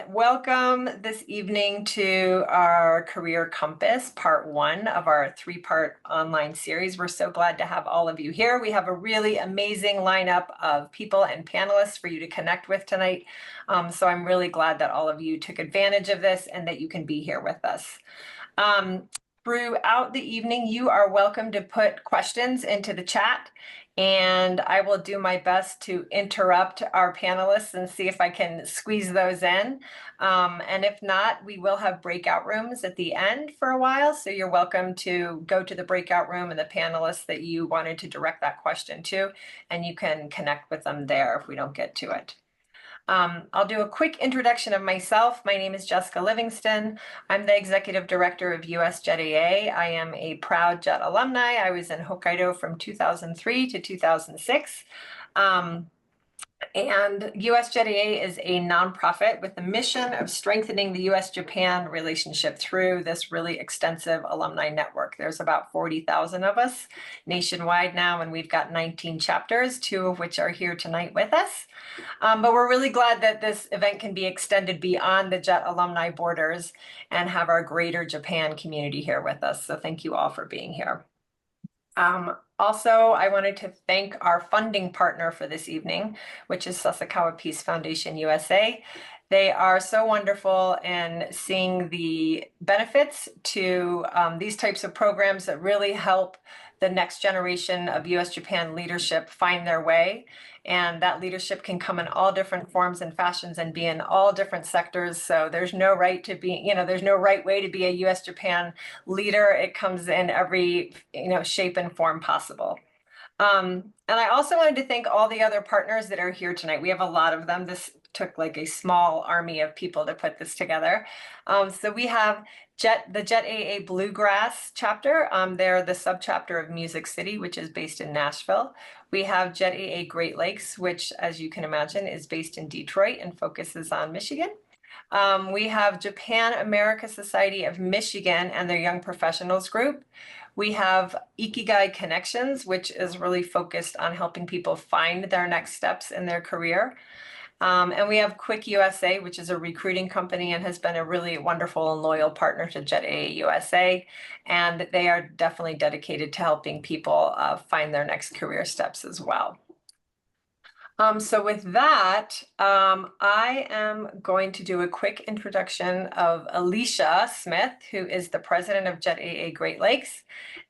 welcome this evening to our Career Compass, part one of our three-part online series. We're so glad to have all of you here. We have a really amazing lineup of people and panelists for you to connect with tonight. So I'm really glad that all of you took advantage of this and that you can be here with us. Throughout the evening, you are welcome to put questions into the chat, and I will do my best to interrupt our panelists and see if I can squeeze those in. And if not, we will have breakout rooms at the end for a while, so you're welcome to go to the breakout room and the panelists that you wanted to direct that question to, and you can connect with them there if we don't get to it. I'll do a quick introduction of myself. My name is Jessica Livingston. I'm the Executive Director of US JETAA. I am a proud JET alumni. I was in Hokkaido from 2003 to 2006. And US JETAA is a nonprofit with the mission of strengthening the US-Japan relationship through this really extensive alumni network. There's about 40,000 of us nationwide now, and we've got 19 chapters, 2 of which are here tonight with us. But we're really glad that this event can be extended beyond the JET alumni borders and have our greater Japan community here with us. So thank you all for being here. Also, I wanted to thank our funding partner for this evening, which is Sasakawa Peace Foundation USA. They are so wonderful in seeing the benefits to these types of programs that really help the next generation of US-Japan leadership find their way. And that leadership can come in all different forms and fashions and be in all different sectors. So there's no right to be, there's no right way to be a US-Japan leader. It comes in every, shape and form possible. And I also wanted to thank all the other partners that are here tonight. We have a lot of them. This took like a small army of people to put this together. So we have the JETAA Bluegrass chapter. They're the subchapter of Music City, which is based in Nashville. We have JETAA Great Lakes, which, as you can imagine, is based in Detroit and focuses on Michigan. We have Japan America Society of Michigan and their Young Professionals Group. We have Ikigai Connections, which is really focused on helping people find their next steps in their career. And we have Quick USA, which is a recruiting company and has been a really wonderful and loyal partner to JETAA USA. And they are definitely dedicated to helping people find their next career steps as well. So with that, I am going to do a quick introduction of Alicia Smith, who is the president of JETAA Great Lakes,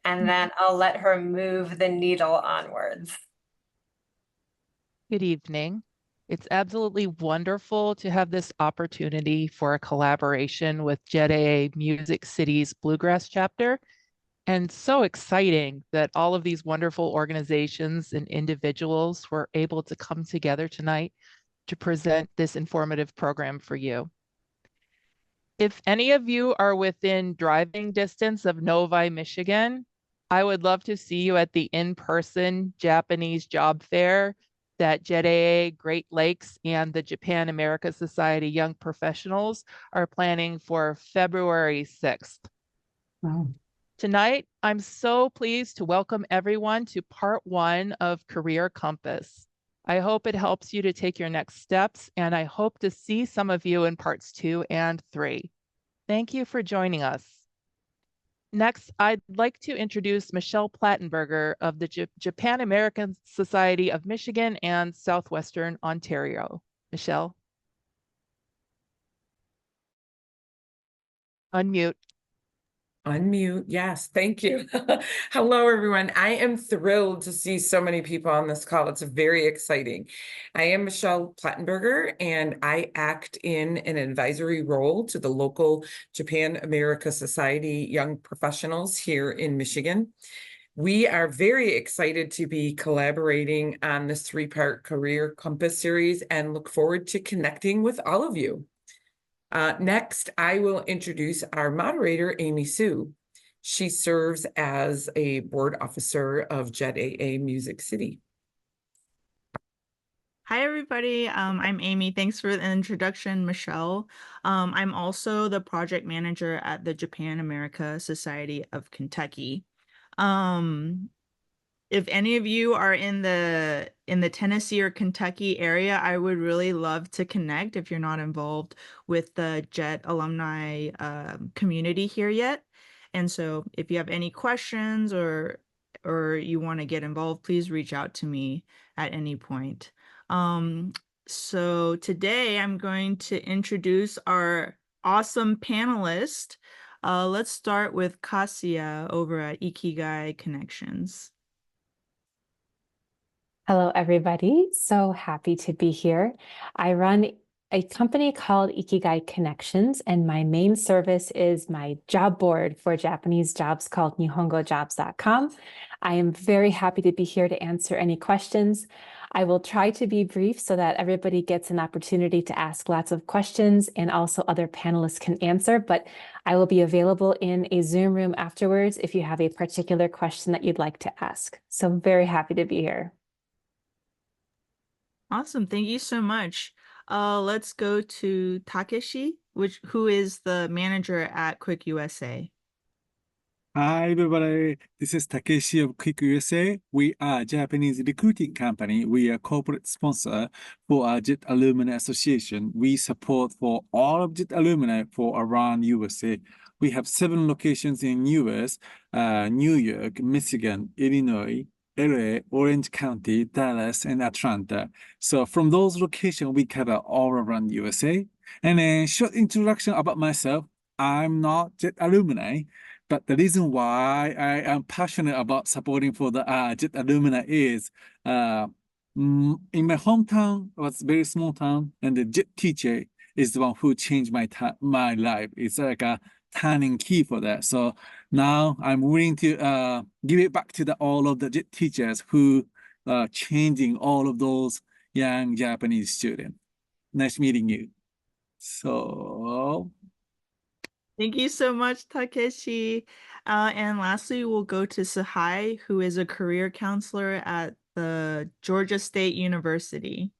and then I'll let her move the needle onwards. Good evening. It's absolutely wonderful to have this opportunity for a collaboration with JETAA Music City's Bluegrass chapter. And so exciting that all of these wonderful organizations and individuals were able to come together tonight to present this informative program for you. If any of you are within driving distance of Novi, Michigan, I would love to see you at the in-person Japanese job fair that JETAA Great Lakes and the Japan America Society Young Professionals are planning for February 6th. Wow. Tonight, I'm so pleased to welcome everyone to part one of Career Compass. I hope it helps you to take your next steps, and I hope to see some of you in parts 2 and 3. Thank you for joining us. Next, I'd like to introduce Michelle Plattenberger of the Japan American Society of Michigan and Southwestern Ontario. Michelle. Unmute. Unmute. Yes, thank you. Hello, everyone. I am thrilled to see so many people on this call. It's very exciting. I am Michelle Plattenberger, and I act in an advisory role to the local Japan America Society Young Professionals here in Michigan. We are very excited to be collaborating on this three-part Career Compass series and look forward to connecting with all of you. Next, I will introduce our moderator, Amy Sue. She serves as a board officer of JETAA Music City. Hi, everybody. I'm Amy. Thanks for the introduction, Michelle. I'm also the project manager at the Japan America Society of Kentucky. if any of you are in the Tennessee or Kentucky area, I would really love to connect if you're not involved with the JET alumni community here yet. And so if you have any questions or you want to get involved, please reach out to me at any point. So today I'm going to introduce our awesome panelist. Let's start with Kasia over at Ikigai Connections. Hello, everybody. So happy to be here. I run a company called Ikigai Connections, and my main service is my job board for Japanese jobs called nihongojobs.com. I am very happy to be here to answer any questions. I will try to be brief so that everybody gets an opportunity to ask lots of questions and also other panelists can answer, but I will be available in a Zoom room afterwards if you have a particular question that you'd like to ask. So very happy to be here. Awesome. Thank you so much. Let's go to Takeshi, who is the manager at Quick USA. Hi, everybody. This is Takeshi of Quick USA. We are a Japanese recruiting company. We are corporate sponsor for our JET Alumni Association. We support for all of JET alumni for around USA. We have 7 locations in US, New York, Michigan, Illinois, LA, Orange County, Dallas, and Atlanta. So from those locations, we cover all around USA. And a short introduction about myself. I'm not JET alumni, but the reason why I am passionate about supporting for the JET alumni is in my hometown, it was a very small town, and the JET teacher is the one who changed my life. It's like a turning key for that. So now I'm willing to give it back to all of the JET teachers who are changing all of those young Japanese students. Nice meeting you. So Thank you so much, Takeshi. And lastly, we'll go to Tsehay, who is a career counselor at the Georgia State University.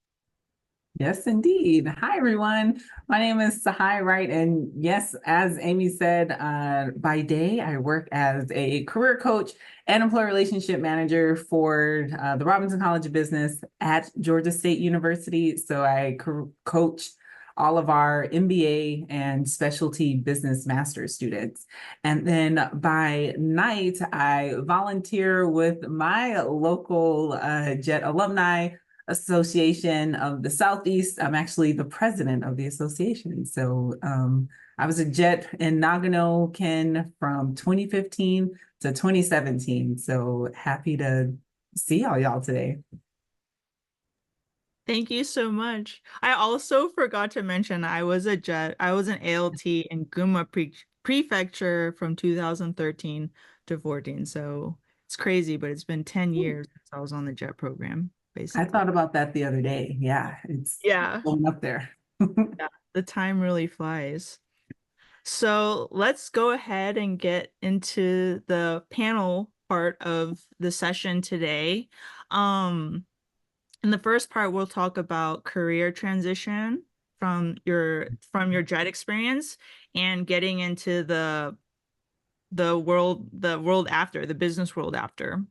Yes, indeed. Hi, everyone. My name is Tsehay Wright, and yes, as Amy said, by day I work as a career coach and employee relationship manager for the Robinson College of Business at Georgia State University. So I coach all of our MBA and specialty business master's students. And then by night, I volunteer with my local JET alumni Association of the Southeast. I'm actually the president of the association. So I was a JET in Nagano, Ken, from 2015 to 2017. So happy to see all y'all today. Thank you so much. I also forgot to mention I was an ALT in Gunma Prefecture from 2013 to 14. So it's crazy, but it's been 10 years since I was on the JET program, basically. I thought about that the other day. Yeah, it's going up there. Yeah, the time really flies. So let's go ahead and get into the panel part of the session today. In the first part, we'll talk about career transition from your JET experience and getting into the world after, the business world after.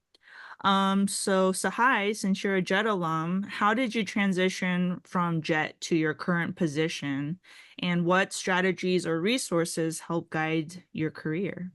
So Tsehay, since you're a JET alum, how did you transition from JET to your current position, and what strategies or resources help guide your career?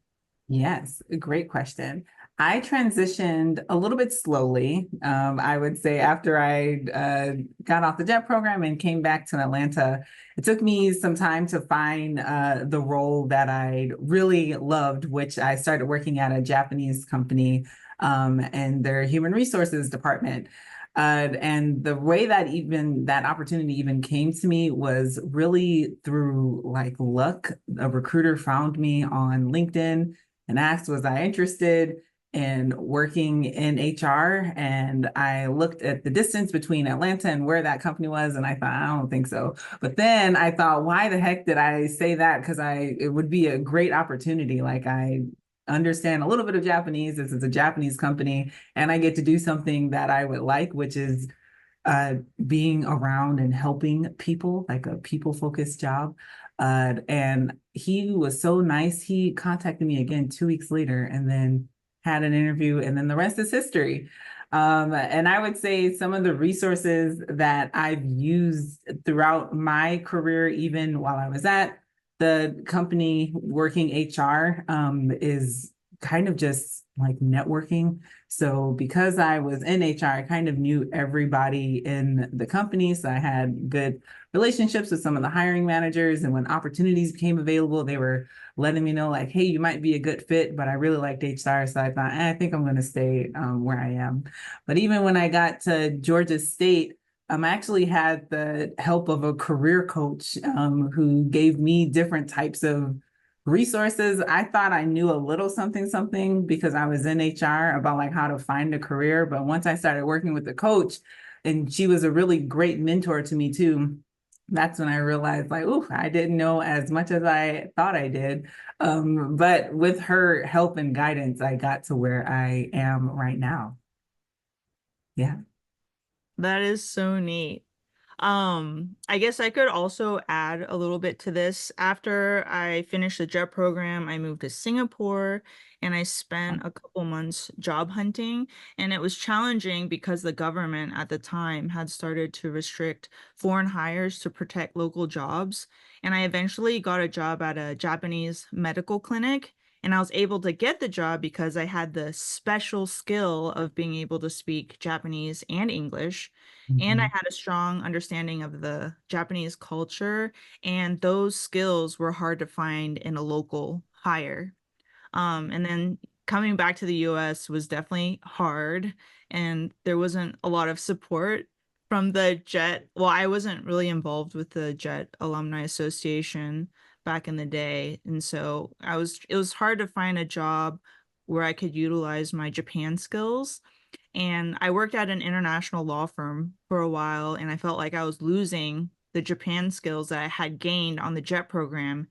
Yes, great question. I transitioned a little bit slowly. I would say after I got off the JET program and came back to Atlanta, it took me some time to find the role that I really loved, which I started working at a Japanese company and their human resources department. And the way that that opportunity even came to me was really through like luck. A recruiter found me on LinkedIn and asked, was I interested in working in HR? And I looked at the distance between Atlanta and where that company was, and I thought, I don't think so. But then I thought, why the heck did I say that? Because it would be a great opportunity. Like, I understand a little bit of Japanese. This is a Japanese company, and I get to do something that I would like, which is being around and helping people, like a people-focused job. And he was so nice. He contacted me again 2 weeks later, and then had an interview, and then the rest is history. And I would say some of the resources that I've used throughout my career, even while I was at the company working HR, is kind of just like networking. So because I was in HR, I kind of knew everybody in the company. So I had good relationships with some of the hiring managers. And when opportunities became available, they were letting me know like, hey, you might be a good fit, but I really liked HR. So I thought, I think I'm going to stay where I am. But even when I got to Georgia State, I actually had the help of a career coach who gave me different types of resources. I thought I knew a little something because I was in HR about like how to find a career. But once I started working with the coach, and she was a really great mentor to me too, that's when I realized like, oh, I didn't know as much as I thought I did. But with her help and guidance, I got to where I am right now. Yeah. That is so neat. I guess I could also add a little bit to this. After I finished the JET program, I moved to Singapore and I spent a couple months job hunting. And it was challenging because the government at the time had started to restrict foreign hires to protect local jobs. And I eventually got a job at a Japanese medical clinic. And I was able to get the job because I had the special skill of being able to speak Japanese and English. And I had a strong understanding of the Japanese culture, and those skills were hard to find in a local hire. And then coming back to the US was definitely hard, and there wasn't a lot of support from the JET. Well, I wasn't really involved with the JET Alumni Association back in the day, and so it was hard to find a job where I could utilize my Japan skills. And I worked at an international law firm for a while, and I felt like I was losing the Japan skills that I had gained on the JET program.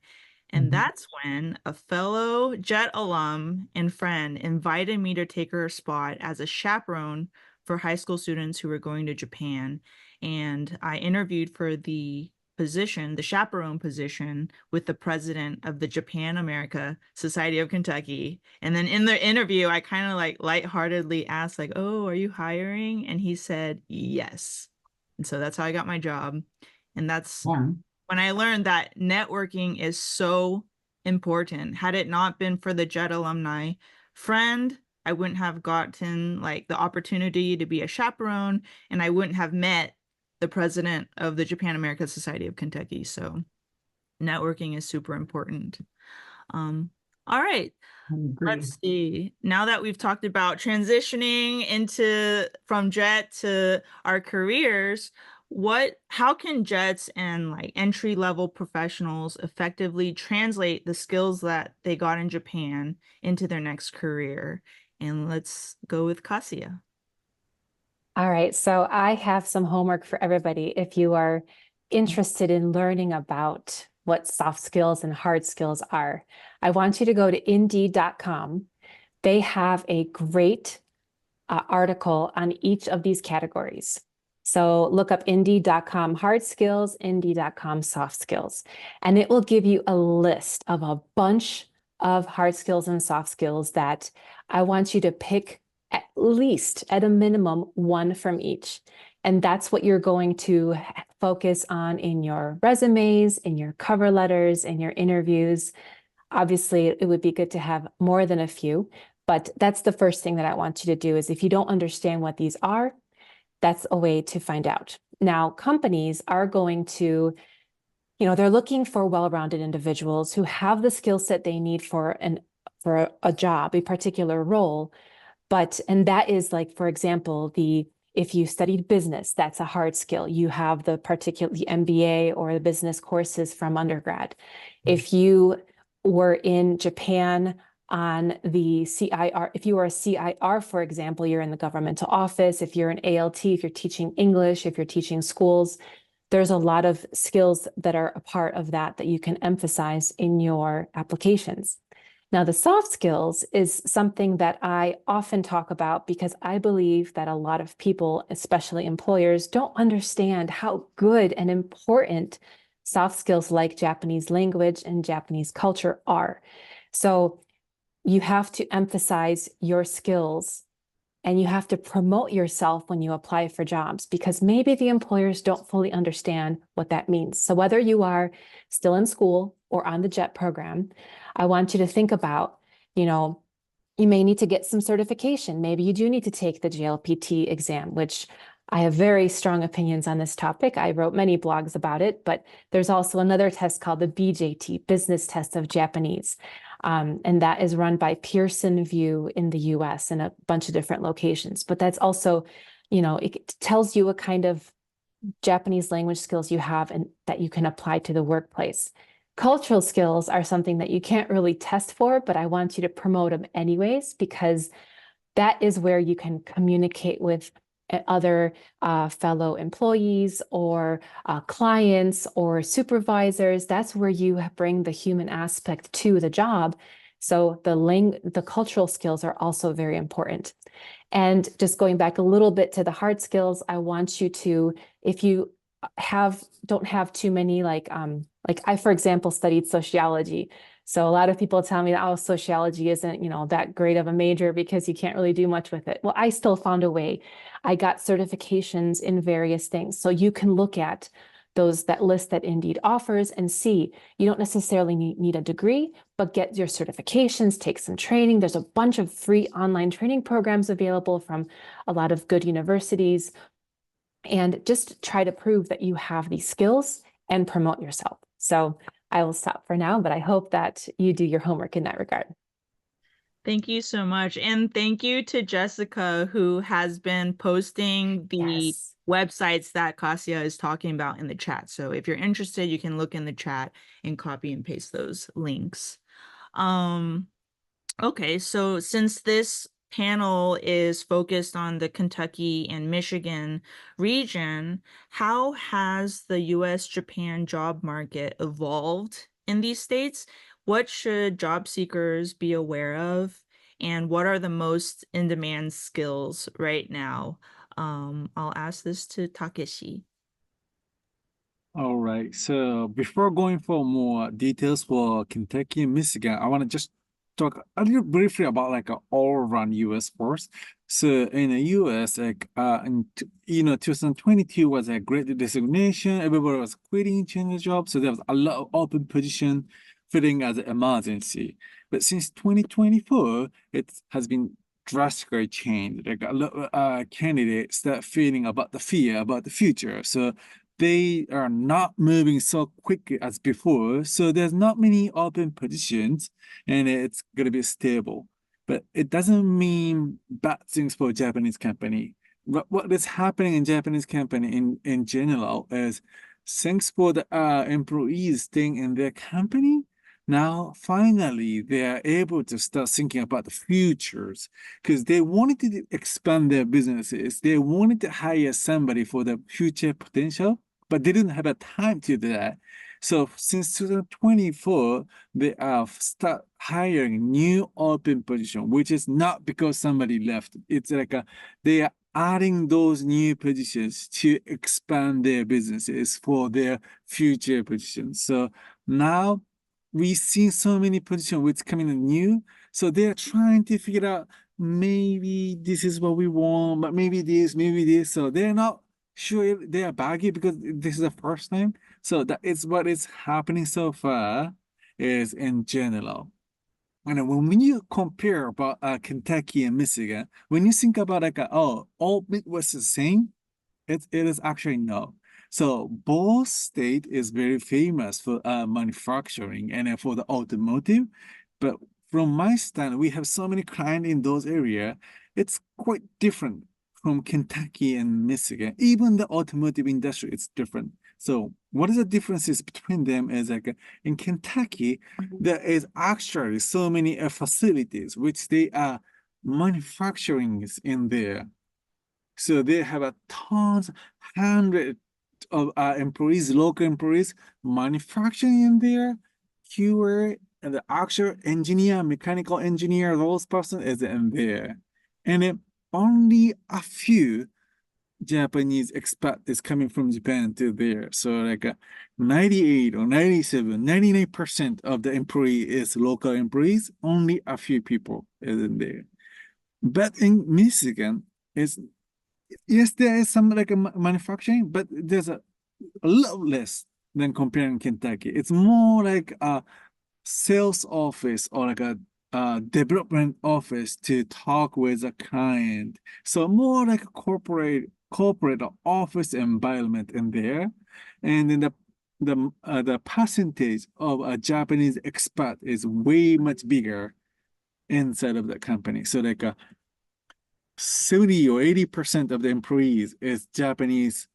And that's when a fellow JET alum and friend invited me to take her spot as a chaperone for high school students who were going to Japan. And I interviewed for the position, the chaperone position, with the president of the Japan America Society of Kentucky. And then in the interview, I kind of like lightheartedly asked, like, oh, are you hiring? And he said, yes. And so that's how I got my job. And that's when I learned that networking is so important. Had it not been for the JET alumni friend, I wouldn't have gotten like the opportunity to be a chaperone, and I wouldn't have met the president of the Japan America Society of Kentucky. So networking is super important. All right. Let's see. Now that we've talked about transitioning from JET to our careers, how can JETs and like entry-level professionals effectively translate the skills that they got in Japan into their next career? And let's go with Kasia. All right, so I have some homework for everybody. If you are interested in learning about what soft skills and hard skills are, I want you to go to Indeed.com. They have a great article on each of these categories. So look up Indeed.com hard skills, Indeed.com soft skills, and it will give you a list of a bunch of hard skills and soft skills that I want you to pick at least, at a minimum, one from each. And that's what you're going to focus on in your resumes, in your cover letters, in your interviews. Obviously, it would be good to have more than a few, but that's the first thing that I want you to do is if you don't understand what these are, that's a way to find out. Now, companies are going to, they're looking for well-rounded individuals who have the skill set they need for a job, a particular role. And that is like, for example, if you studied business, that's a hard skill. You have the MBA or the business courses from undergrad. If you were in Japan on the CIR, if you are a CIR, for example, you're in the governmental office. If you're an ALT, if you're teaching English, if you're teaching schools, there's a lot of skills that are a part of that you can emphasize in your applications. Now, the soft skills is something that I often talk about because I believe that a lot of people, especially employers, don't understand how good and important soft skills like Japanese language and Japanese culture are. So you have to emphasize your skills and you have to promote yourself when you apply for jobs, because maybe the employers don't fully understand what that means. So whether you are still in school or on the JET program, I want you to think about, you know, you may need to get some certification. Maybe you do need to take the JLPT exam, which I have very strong opinions on this topic. I wrote many blogs about it, but there's also another test called the BJT, Business Test of Japanese. And that is run by Pearson VUE in the US and a bunch of different locations. But that's also, you know, it tells you what kind of Japanese language skills you have and that you can apply to the workplace. Cultural skills are something that you can't really test for, but I want you to promote them anyways, because that is where you can communicate with other fellow employees or clients or supervisors. That's where you bring the human aspect to the job. So the cultural skills are also very important. And just going back a little bit to the hard skills, I want you to, if you don't have too many, like I, for example, studied sociology. So a lot of people tell me that, oh, sociology isn't, you know, that great of a major because you can't really do much with it. Well, I still found a way. I got certifications in various things. So you can look at that list that Indeed offers and see, you don't necessarily need a degree, but get your certifications, take some training. There's a bunch of free online training programs available from a lot of good universities, and just try to prove that you have these skills and promote yourself. So I will stop for now, but I hope that you do your homework in that regard. Thank you so much. And thank you to Jessica, who has been posting the websites that Kasia is talking about in the chat. So if you're interested, you can look in the chat and copy and paste those links. Okay, so since this panel is focused on the Kentucky and Michigan region, how has the US-Japan job market evolved in these states? What should job seekers be aware of? And what are the most in-demand skills right now? I'll ask this to Takeshi. All right. So before going for more details for Kentucky and Michigan, I want to just talk a little briefly about like an all-around US first. So in the US, like 2022 was a great resignation. Everybody was quitting, changing jobs. So there was a lot of open position fitting as an emergency. But since 2024, it has been drastically changed. Like a lot of candidates start feeling about the fear about the future. So they are not moving so quickly as before. So there's not many open positions and it's going to be stable. But it doesn't mean bad things for Japanese company. What is happening in Japanese company in general is thanks for the employees staying in their company. Now, finally, they are able to start thinking about the futures because they wanted to expand their businesses. They wanted to hire somebody for the future potential, but they didn't have a time to do that. So since 2024, they have start hiring new open position, which is not because somebody left. It's like they are adding those new positions to expand their businesses for their future positions. So now we see so many positions which coming in new. So they're trying to figure out maybe this is what we want, but maybe this, maybe this. So they're not sure they are baggy because this is the first time. So that is what is happening so far is in general. And when you compare about Kentucky and Michigan, when you think about like, oh, all Midwest is the same, it is actually no. So both state is very famous for manufacturing and for the automotive. But from my stand, we have so many clients in those areas. It's quite different from Kentucky and Michigan. Even the automotive industry is different. So what is the differences between them is like in Kentucky, there is actually so many facilities which they are manufacturing in there. So they have a tons, hundreds of employees, local employees, manufacturing in there, QA, and the actual engineer, mechanical engineer, those person is in there. And then only a few Japanese expat is coming from Japan to there. So like 98 or 97, 99% of the employee is local employees, only a few people is in there. But in Michigan, yes, there is some like a manufacturing, but there's a lot less than comparing Kentucky. It's more like a sales office or like a development office to talk with a client. So more like a corporate office environment in there. And then the percentage of a Japanese expat is way much bigger inside of the company. So like 70 or 80% of the employees is Japanese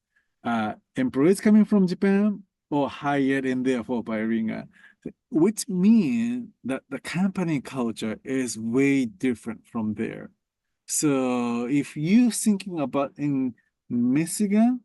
employees coming from Japan or hired in there for by Ringa, which means that the company culture is way different from there. So if you're thinking about in Michigan,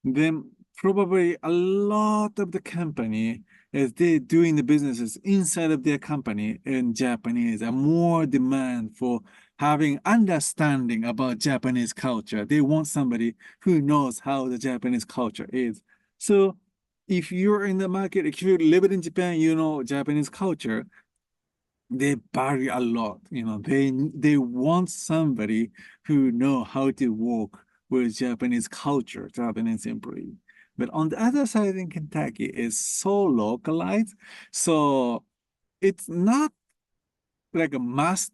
then probably a lot of the company as they're doing the businesses inside of their company in Japanese, a more demand for having understanding about Japanese culture. They want somebody who knows how the Japanese culture is. So if you're in the market, if you live in Japan, you know Japanese culture, they vary a lot. You know, they want somebody who know how to work with Japanese culture, Japanese employee. But on the other side in Kentucky is so localized. So it's not like a must,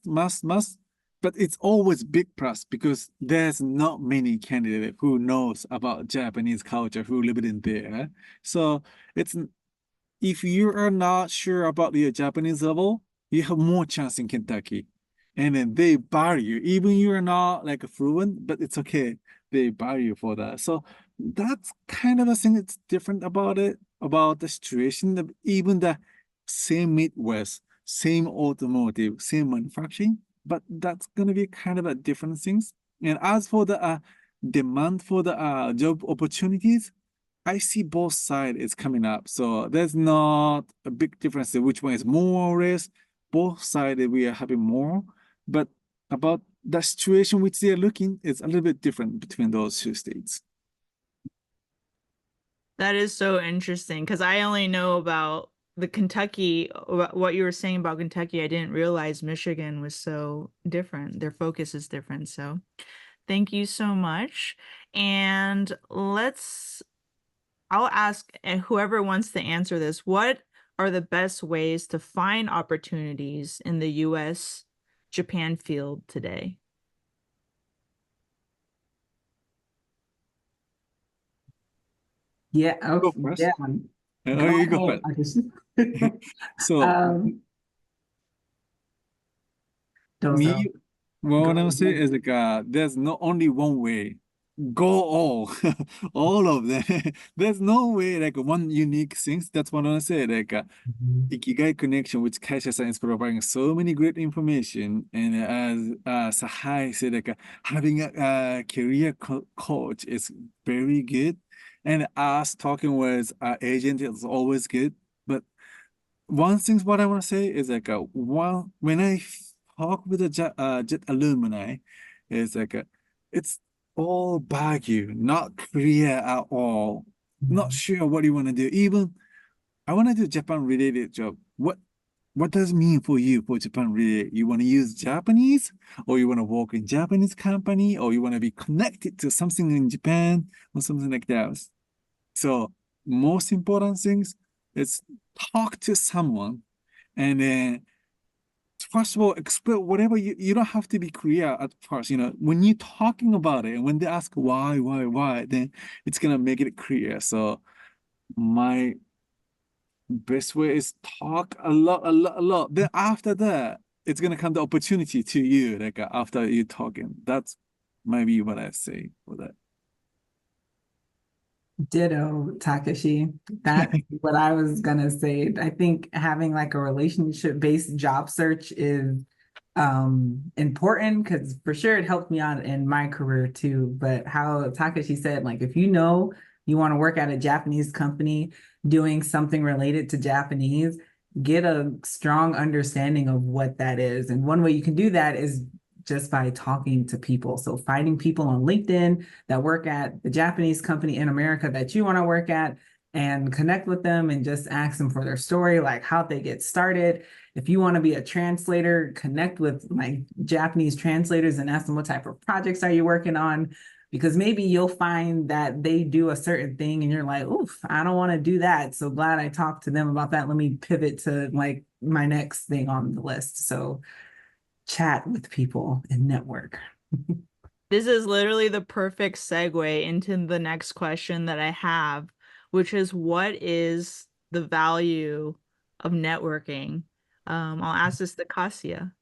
but it's always big plus because there's not many candidates who knows about Japanese culture who live in there. So it's if you are not sure about your Japanese level, you have more chance in Kentucky. And then they value, even you're not like fluent, but it's okay. They value for that. So that's kind of a thing that's different about it, about the situation. Even the same Midwest, same automotive, same manufacturing, but that's gonna be kind of a different things. And as for the demand for the job opportunities, I see both sides is coming up. So there's not a big difference in which one is more or less. Both sides we are having more, but about the situation which they are looking is a little bit different between those two states. That is so interesting because I only know about the Kentucky, what you were saying about Kentucky. I didn't realize Michigan was so different. Their focus is different. So thank you so much. And I'll ask whoever wants to answer this, what are the best ways to find opportunities in the US Japan field today? Yeah. Go Okay. first. Yeah. Oh, you go ahead, first. Takeshi. So Dozo. what I'm saying ahead. is like there's not only one way. Go all, all of them. There's no way like one unique things. That's what I say. Like Ikigai connection, which Kasia is providing so many great information, and as Tsehay said, like having a career coach is very good, and us talking with our agent is always good. But one thing what I want to say is like when I talk with the Jet alumni, is like it's all vague, not clear at all. Not sure what you want to do. Even I want to do Japan related job. What does it mean for you for Japan related? You want to use Japanese, or you want to work in Japanese company, or you want to be connected to something in Japan or something like that. So most important things is talk to someone, and then first of all, explain whatever you don't have to be clear at first. You know, when you're talking about it, and when they ask why, then it's gonna make it clear. So my best way is talk a lot. Then after that, it's gonna come the opportunity to you, like after you talking. That's maybe what I say for that. Ditto, Takeshi. That's what I was gonna say. I think having like a relationship-based job search is important because for sure it helped me out in my career too. But how Takeshi said, like if you know you want to work at a Japanese company doing something related to Japanese, get a strong understanding of what that is. And one way you can do that is just by talking to people. So finding people on LinkedIn that work at the Japanese company in America that you want to work at, and connect with them and just ask them for their story, like how they get started. If you want to be a translator, connect with like Japanese translators and ask them what type of projects are you working on, because maybe you'll find that they do a certain thing and you're like, oof, I don't want to do that. So glad I talked to them about that. Let me pivot to like my next thing on the list. So chat with people and network. This is literally the perfect segue into the next question that I have, which is, what is the value of networking? I'll ask this to Kasia.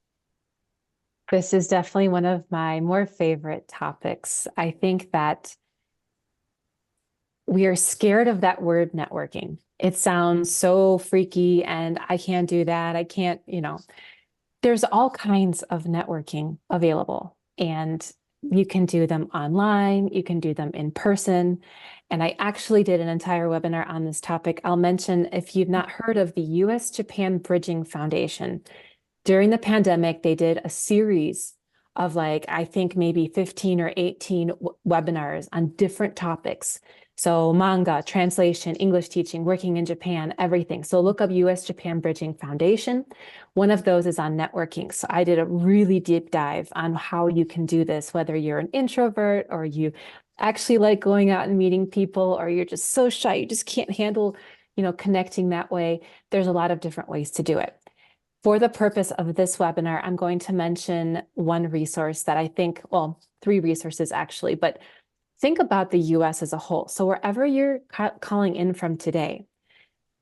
This is definitely one of my more favorite topics. I think that we are scared of that word networking. It sounds so freaky and I can't do that. I can't, there's all kinds of networking available, and you can do them online, you can do them in person. And I actually did an entire webinar on this topic. I'll mention, if you've not heard of the US-Japan Bridging Foundation, during the pandemic, they did a series of I think maybe 15 or 18 webinars on different topics. So manga, translation, English teaching, working in Japan, everything. So look up US-Japan Bridging Foundation. One of those is on networking. So I did a really deep dive on how you can do this, whether you're an introvert or you actually like going out and meeting people, or you're just so shy, you just can't handle, connecting that way. There's a lot of different ways to do it. For the purpose of this webinar, I'm going to mention one resource that I think, well, 3 resources actually, but think about the US as a whole. So wherever you're calling in from today,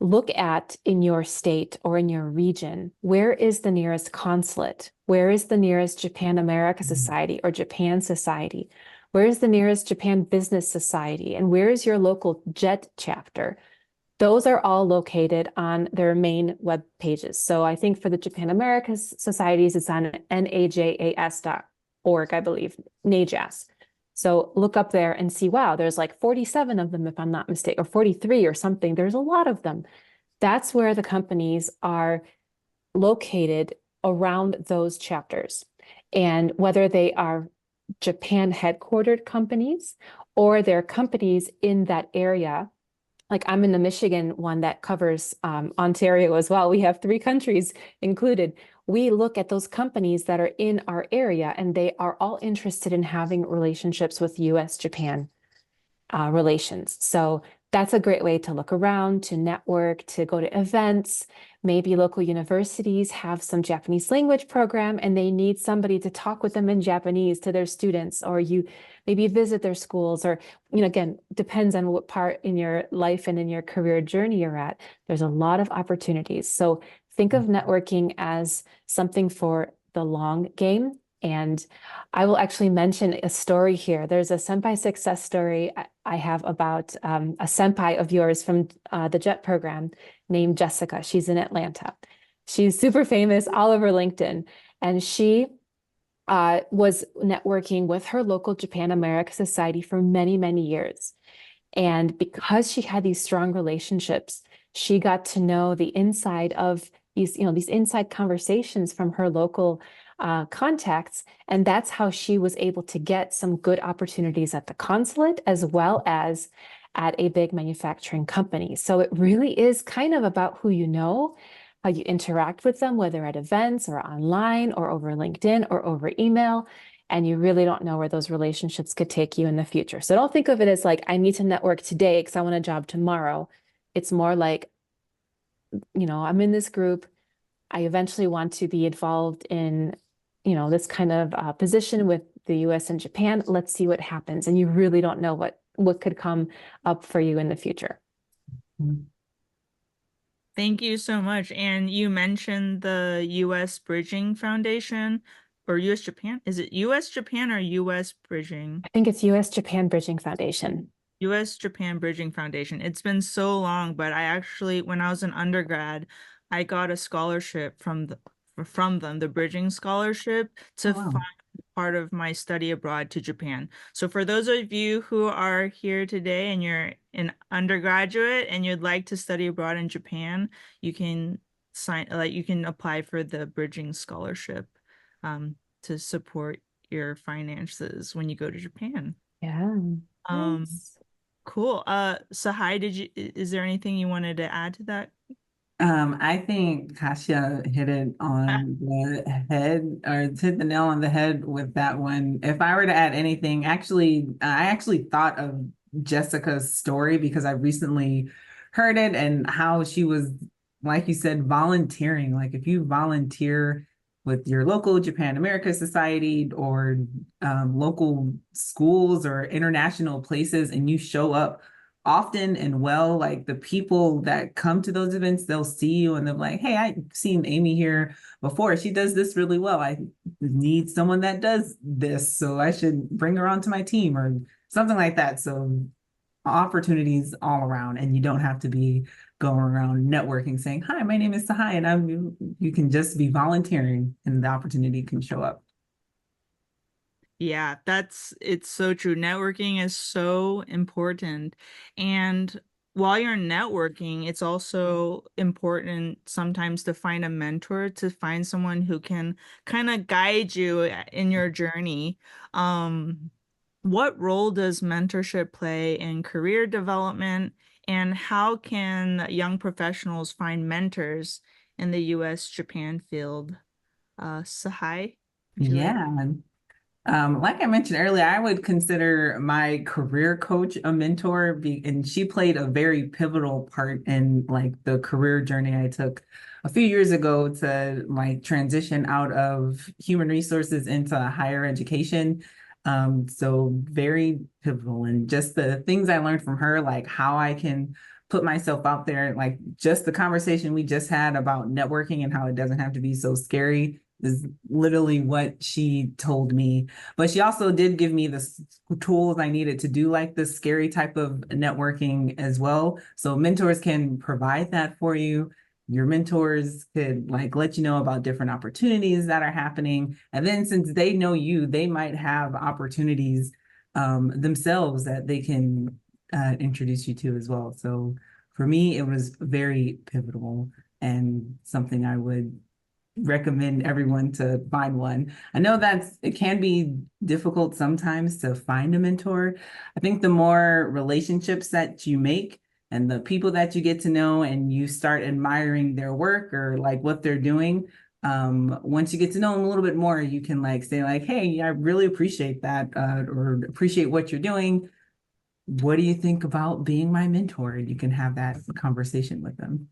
look at in your state or in your region, where is the nearest consulate? Where is the nearest Japan America Society or Japan Society? Where is the nearest Japan Business Society? And where is your local JET chapter? Those are all located on their main web pages. So I think for the Japan America Societies, it's on najas.org, I believe, NAJAS. So look up there and see, wow, there's 47 of them, if I'm not mistaken, or 43 or something. There's a lot of them. That's where the companies are located around those chapters. And whether they are Japan headquartered companies or they're companies in that area, I'm in the Michigan one that covers Ontario as well. We have 3 countries included. We look at those companies that are in our area, and they are all interested in having relationships with US-Japan relations. So that's a great way to look around, to network, to go to events. Maybe local universities have some Japanese language program and they need somebody to talk with them in Japanese to their students, or you maybe visit their schools, or, again, depends on what part in your life and in your career journey you're at. There's a lot of opportunities. So think of networking as something for the long game. And I will actually mention a story here. There's a senpai success story I have about a senpai of yours from the JET program named Jessica. She's in Atlanta. She's super famous all over LinkedIn. And she was networking with her local Japan America Society for many, many years. And because she had these strong relationships, she got to know the inside of these inside conversations from her local contacts. And that's how she was able to get some good opportunities at the consulate as well as at a big manufacturing company. So it really is kind of about who you know, how you interact with them, whether at events or online or over LinkedIn or over email. And you really don't know where those relationships could take you in the future. So don't think of it as I need to network today because I want a job tomorrow. It's more I'm in this group. I eventually want to be involved in this kind of position with the US and Japan. Let's see what happens. And you really don't know what could come up for you in the future. Thank you so much. And you mentioned the US Bridging Foundation or US Japan. Is it US Japan or US Bridging? I think it's US Japan Bridging Foundation. US Japan Bridging Foundation. It's been so long, but I actually, when I was an undergrad, I got a scholarship from them, the Bridging Scholarship, to fund part of my study abroad to Japan. So for those of you who are here today and you're an undergraduate and you'd like to study abroad in Japan, you can apply for the Bridging Scholarship to to support your finances when you go to Japan. Yeah. Um, Nice. cool. Tsehay, is there anything you wanted to add to that? I think Kasia hit it on the head, or hit the nail on the head with that one. If I were to add anything, I actually thought of Jessica's story because I recently heard it and how she was, like you said, volunteering. Like if you volunteer with your local Japan America Society or local schools or international places and you show up often and well, like the people that come to those events, they'll see you and they're like, hey, I've seen Amy here before. She does this really well. I need someone that does this, so I should bring her onto my team or something like that. So opportunities all around, and you don't have to be going around networking saying, hi, my name is Tsehay, and you can just be volunteering and the opportunity can show up. Yeah, it's so true. Networking is so important. And while you're networking, it's also important sometimes to find a mentor, to find someone who can kind of guide you in your journey. What role does mentorship play in career development, and how can young professionals find mentors in the US Japan field? Tsehay, would you like? Yeah. Like I mentioned earlier, I would consider my career coach a mentor, and she played a very pivotal part in like the career journey I took a few years ago to like transition out of human resources into higher education. So very pivotal, and just the things I learned from her, like how I can put myself out there, like just the conversation we just had about networking and how it doesn't have to be so scary is literally what she told me. But she also did give me the tools I needed to do like this scary type of networking as well. So mentors can provide that for you. Your mentors could like let you know about different opportunities that are happening. And then since they know you, they might have opportunities themselves that they can introduce you to as well. So for me, it was very pivotal and something I would recommend everyone to find one. I know it can be difficult sometimes to find a mentor. I think the more relationships that you make and the people that you get to know and you start admiring their work or like what they're doing, once you get to know them a little bit more, you can like say like, hey, I really appreciate that or appreciate what you're doing. What do you think about being my mentor? And you can have that conversation with them.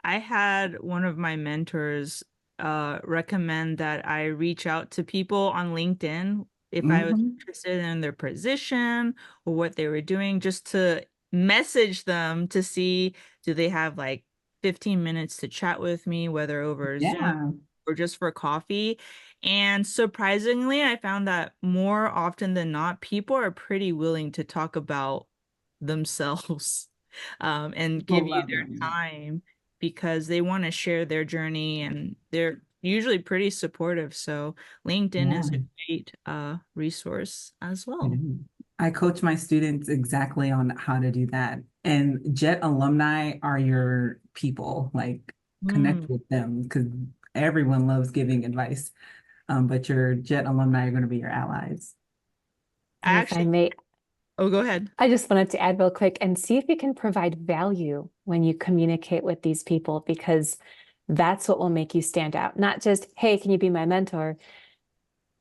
I had one of my mentors recommend that I reach out to people on LinkedIn if I was interested in their position or what they were doing, just to message them to see, do they have like 15 minutes to chat with me, whether over Zoom or just for coffee. And surprisingly, I found that more often than not, people are pretty willing to talk about themselves and give you their time, because they want to share their journey and they're usually pretty supportive. So LinkedIn is a great resource as well. I coach my students exactly on how to do that. And JET alumni are your people, like connect with them because everyone loves giving advice. But your JET alumni are going to be your allies. If I may, oh, go ahead. I just wanted to add real quick and see if you can provide value when you communicate with these people, because that's what will make you stand out. Not just, hey, can you be my mentor?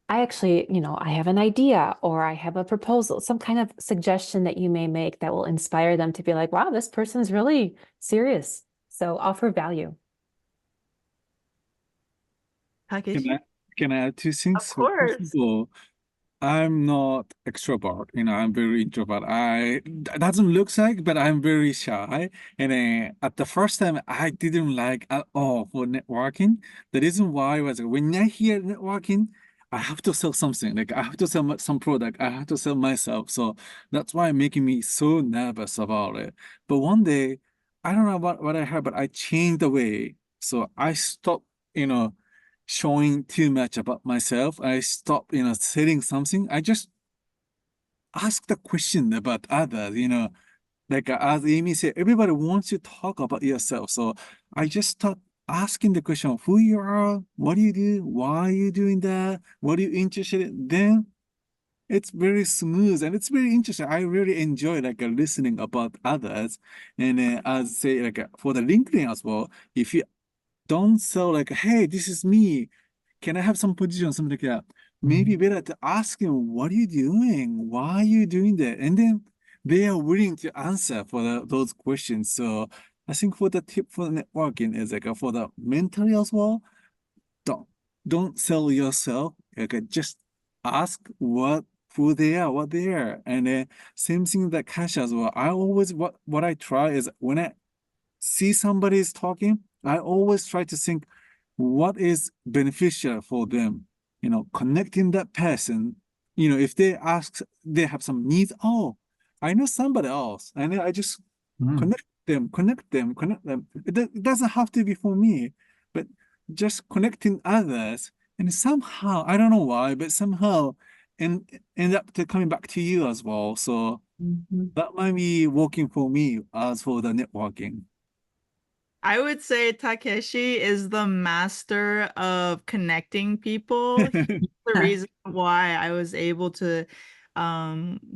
I actually, I have an idea or I have a proposal, some kind of suggestion that you may make that will inspire them to be like, wow, this person's really serious. So offer value. Takeshi? Can I add two things? Of course. First of all, I'm not extrovert, I'm very introvert. It doesn't look like, but I'm very shy. And at the first time, I didn't like at all for networking. The reason why was when I hear networking, I have to sell something. Like I have to sell some product. I have to sell myself. So that's why making me so nervous about it. But one day, I don't know what I heard, but I changed the way. So I stopped, showing too much about myself. I stopped, saying something. I just ask the question about others, like as Amy said, everybody wants to talk about yourself. So I just stopped asking the question of who you are, what do you do, why are you doing that, what are you interested in, then it's very smooth and it's very interesting. I really enjoy like listening about others. And as say like for the LinkedIn as well, if you don't sell like, hey, this is me, can I have some position, something like that? Maybe better to ask them, what are you doing? Why are you doing that? And then they are willing to answer for those questions. So I think for the tip for the networking is like for the mentally as well, don't sell yourself. Like just ask who they are, what they are. And same thing that Kasia as well. I always what I try is when I see somebody is talking, I always try to think what is beneficial for them. You know, connecting that person. You know, if they ask, they have some needs. Oh, I know somebody else, and I just connect them. It doesn't have to be for me, but just connecting others, and somehow I don't know why, but somehow end up to coming back to you as well. So that might be working for me as for the networking. I would say Takeshi is the master of connecting people. He's the reason why I was able to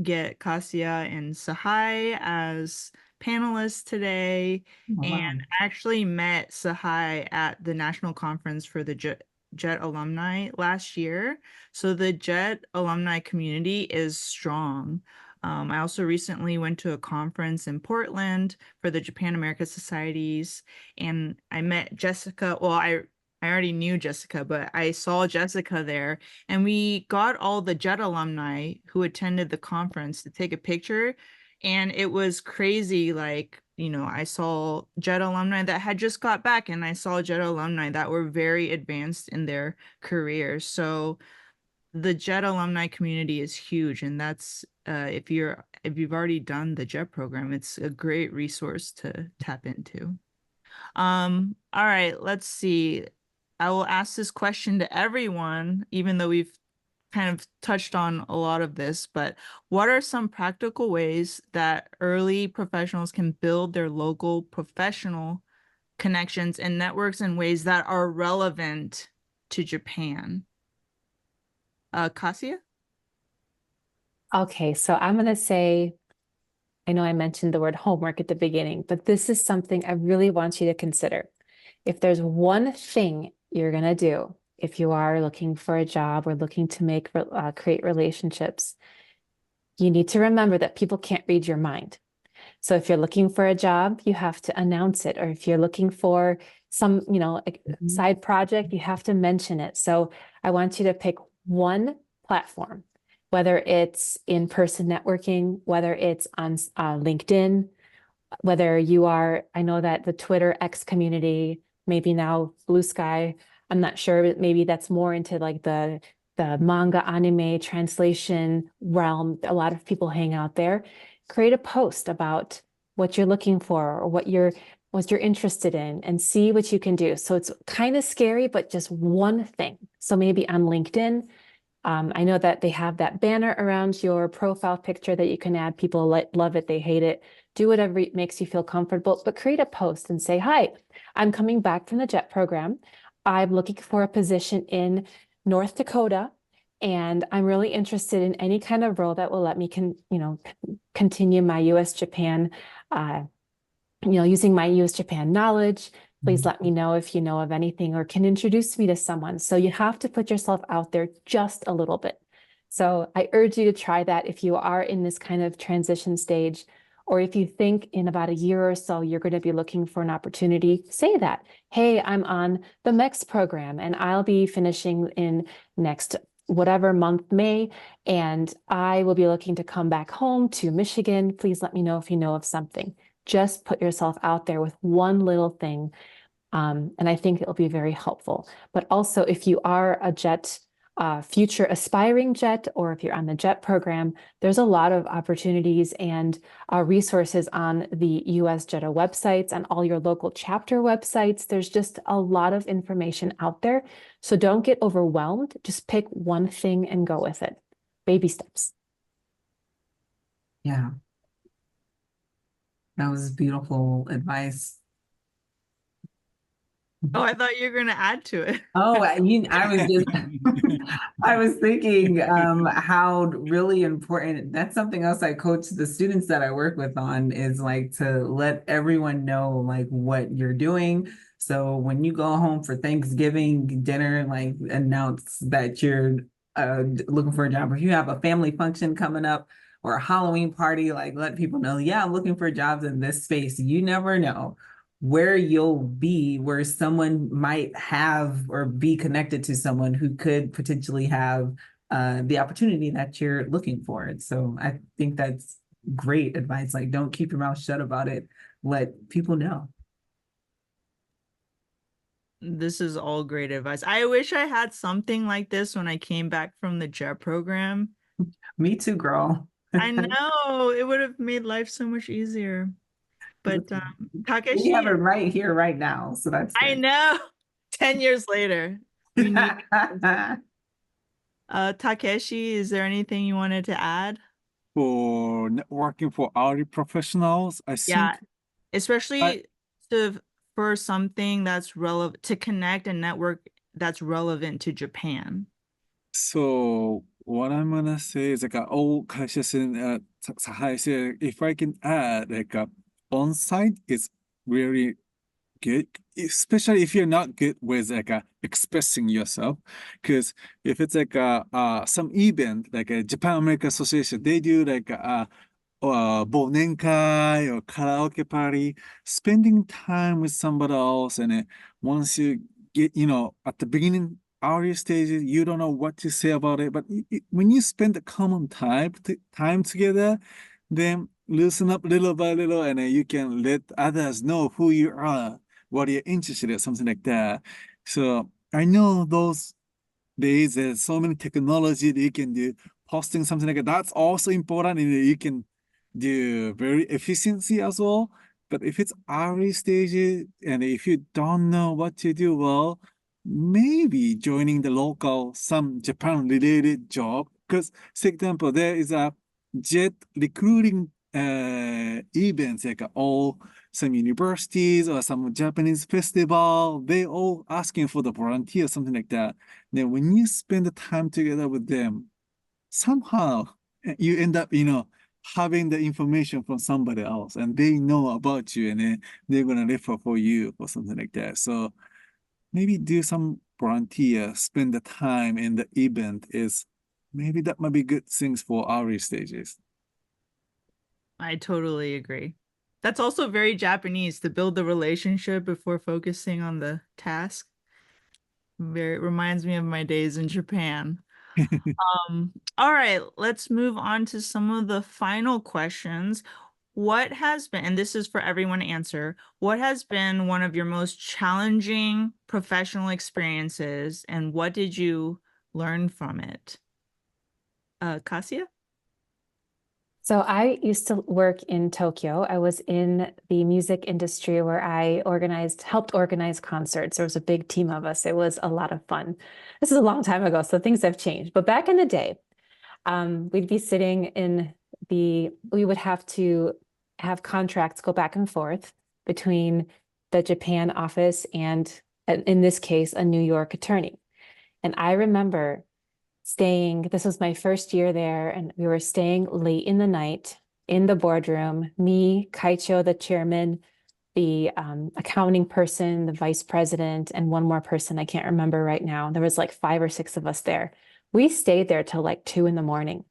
get Kasia and Tsehay as panelists today. And I actually met Tsehay at the national conference for the JET alumni last year. So the JET alumni community is strong. I also recently went to a conference in Portland for the Japan America Societies, and I met Jessica. Well, I already knew Jessica, but I saw Jessica there, and we got all the JET alumni who attended the conference to take a picture, and it was crazy. Like, you know, I saw JET alumni that had just got back, and I saw JET alumni that were very advanced in their careers. So the JET alumni community is huge, and that's if you've already done the JET program, it's a great resource to tap into. All right, let's see. I will ask this question to everyone, even though we've kind of touched on a lot of this, but what are some practical ways that early professionals can build their local professional connections and networks in ways that are relevant to Japan? Kasia? Okay, so I'm going to say, I know I mentioned the word homework at the beginning, but this is something I really want you to consider. If there's one thing you're going to do, if you are looking for a job or looking to create relationships, you need to remember that people can't read your mind. So if you're looking for a job, you have to announce it. Or if you're looking for some, side project, you have to mention it. So I want you to pick one platform, whether it's in-person networking, whether it's on LinkedIn, whether you are, I know that the Twitter X community, maybe now Blue Sky, I'm not sure, but maybe that's more into like the manga anime translation realm. A lot of people hang out there. Create a post about what you're looking for or what you're interested in and see what you can do. So it's kind of scary, but just one thing. So maybe on LinkedIn, I know that they have that banner around your profile picture that you can add. People love it, they hate it. Do whatever makes you feel comfortable, but create a post and say, hi, I'm coming back from the JET program. I'm looking for a position in North Dakota, and I'm really interested in any kind of role that will let me continue my US-Japan, using my US-Japan knowledge. Please let me know if you know of anything or can introduce me to someone. So you have to put yourself out there just a little bit. So I urge you to try that if you are in this kind of transition stage, or if you think in about a year or so you're going to be looking for an opportunity, say that. Hey, I'm on the MEX program and I'll be finishing in next whatever month, May, and I will be looking to come back home to Michigan. Please let me know if you know of something. Just put yourself out there with one little thing. And I think it'll be very helpful. But also, if you are a JET, future aspiring JET, or if you're on the JET program, there's a lot of opportunities and resources on the US JETA websites and all your local chapter websites. There's just a lot of information out there. So don't get overwhelmed. Just pick one thing and go with it. Baby steps. Yeah. That was beautiful advice. Oh, I thought you were going to add to it. Oh, I was just, I was thinking how really important, that's something else I coach the students that I work with on, is like to let everyone know like what you're doing. So when you go home for Thanksgiving dinner, like announce that you're looking for a job. If you have a family function coming up or a Halloween party, like let people know, yeah, I'm looking for jobs in this space. You never know where you'll be, where someone might have or be connected to someone who could potentially have the opportunity that you're looking for. So I think that's great advice. Like, don't keep your mouth shut about it. Let people know. This is all great advice. I wish I had something like this when I came back from the JET program. Me too, girl. I know it would have made life so much easier. But We Takeshi, have it right here, right now. So that's I good. know 10 years later, we need Takeshi, is there anything you wanted to add? For networking for hourly professionals, I think Yeah, especially for something that's relevant to connect and network that's relevant to Japan. so. What I'm gonna say is like all Kasia said, Tsehay said, if I can add like on-site is really good, especially if you're not good with like expressing yourself. Because if it's like some event like a Japan American Association, they do like bonenkai or karaoke party, spending time with somebody else, and once you get, at the beginning, early stages, you don't know what to say about it, but when you spend the common time together, then loosen up little by little, and you can let others know who you are, what you're interested in, something like that. So I know those days there's so many technology that you can do, posting something like that. That's also important, and you can do very efficiency as well. But if it's early stages and if you don't know what to do, well, maybe joining the local some Japan related job. Because, for example, there is a jet recruiting events like all some universities or some Japanese festival, they all asking for the volunteer, something like that. Then when you spend the time together with them, somehow you end up, having the information from somebody else, and they know about you, and then they're gonna refer for you or something like that. So maybe do some volunteer, spend the time in the event is maybe that might be good things for early stages. I totally agree. That's also very Japanese to build the relationship before focusing on the task. Very reminds me of my days in Japan. All right, let's move on to some of the final questions. What has been, and this is for everyone to answer, what has been one of your most challenging professional experiences, and what did you learn from it? Kasia? So I used to work in Tokyo. I was in the music industry where I helped organize concerts. There was a big team of us. It was a lot of fun. This is a long time ago, so things have changed. But back in the day, we'd be sitting we would have to have contracts go back and forth between the Japan office and, in this case, a New York attorney. And I remember this was my first year there, and we were staying late in the night in the boardroom, me, Kaicho, the chairman, the accounting person, the vice president, and one more person I can't remember right now. There was like 5 or 6 of us there. We stayed there till like 2 a.m.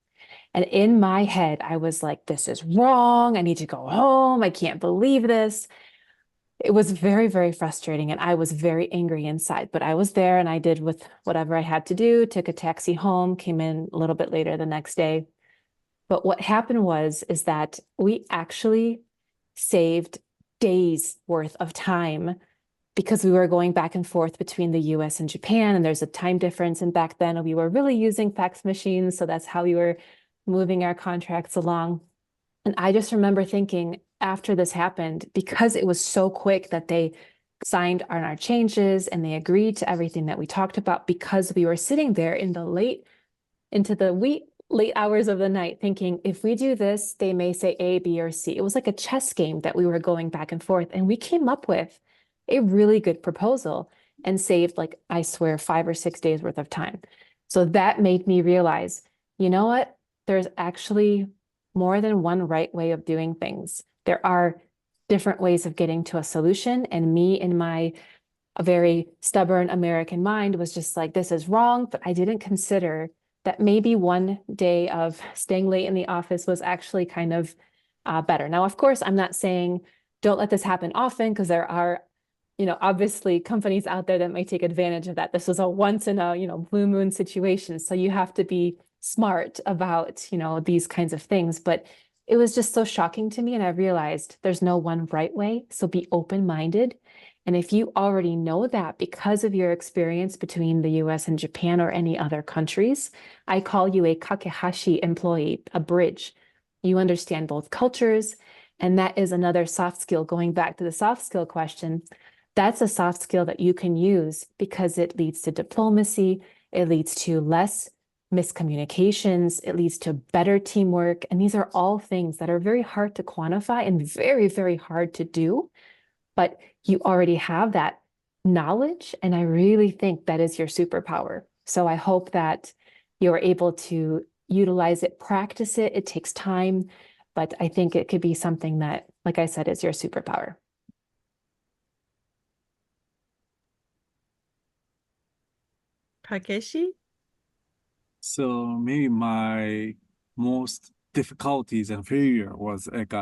And in my head, I was like, this is wrong. I need to go home. I can't believe this. It was very, very frustrating, and I was very angry inside, but I was there and I did whatever I had to do, took a taxi home, came in a little bit later the next day. But what happened is that we actually saved days worth of time because we were going back and forth between the US and Japan, and there's a time difference. And back then we were really using fax machines. So that's how we were moving our contracts along. And I just remember thinking after this happened, because it was so quick that they signed on our changes and they agreed to everything that we talked about, because we were sitting there into the late hours of the night thinking, if we do this, they may say A, B, or C. It was like a chess game that we were going back and forth. And we came up with a really good proposal and saved, like, I swear, 5 or 6 days worth of time. So that made me realize, you know what? There's actually more than one right way of doing things. There are different ways of getting to a solution. And me in my a very stubborn American mind was just like, this is wrong. But I didn't consider that maybe one day of staying late in the office was actually kind of better. Now, of course, I'm not saying don't let this happen often, because there are, obviously companies out there that might take advantage of that. This was a once in a, blue moon situation. So you have to be smart about, these kinds of things. But it was just so shocking to me. And I realized there's no one right way. So be open-minded. And if you already know that because of your experience between the US and Japan or any other countries, I call you a kakehashi employee, a bridge. You understand both cultures. And that is another soft skill. Going back to the soft skill question, that's a soft skill that you can use because it leads to diplomacy. It leads to less miscommunications. It leads to better teamwork. And these are all things that are very hard to quantify and very, very hard to do. But you already have that knowledge. And I really think that is your superpower. So I hope that you're able to utilize it, practice it. It takes time, but I think it could be something that, like I said, is your superpower. Takeshi? So maybe my most difficulties and failure was like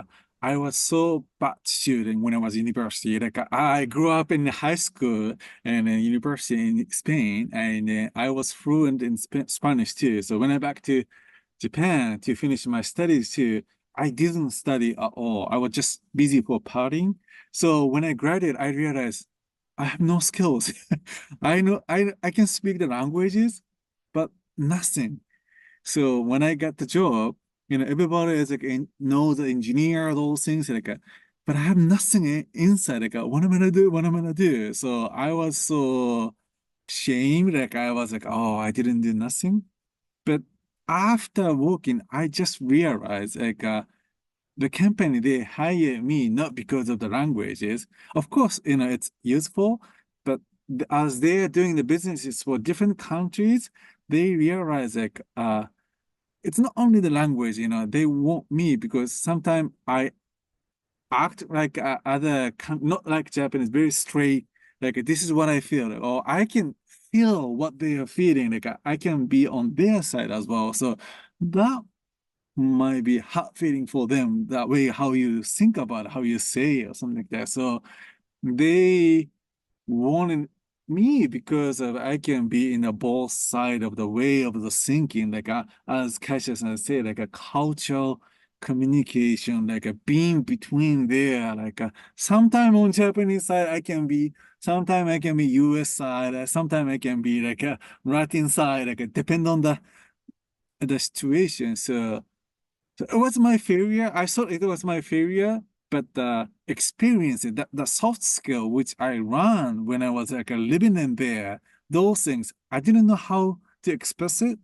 I was so bad student when I was university. Like I grew up in high school and university in Spain, and I was fluent in Spanish too. So when I back to Japan to finish my studies too, I didn't study at all. I was just busy for partying. So when I graduated, I realized I have no skills. I know I can speak the languages, but nothing. So when I got the job, everybody is like knows the engineer, those things like, but I have nothing inside. Like, what am I gonna do? What am I gonna do? So I was so ashamed. Like I was like, oh, I didn't do nothing. But after working, I just realized like the company, they hire me not because of the languages. Of course, it's useful, but as they're doing the businesses for different countries, they realize like it's not only the language, they want me because sometimes I act like not like Japanese, very straight, like this is what I feel, or I can feel what they are feeling, like I can be on their side as well. So that might be hard feeling for them, that way how you think about it, how you say it, or something like that. So they wanted me because of I can be in a both side of the way of the thinking, like as Kasia said, like a cultural communication, like a being between there, like sometime on Japanese side I can be, sometime I can be US side, sometime I can be like a Latin side, like depend on the situation. So it was my failure. I thought it was my failure, but the experience, the soft skill which I learned when I was like living in there, those things, I didn't know how to express it,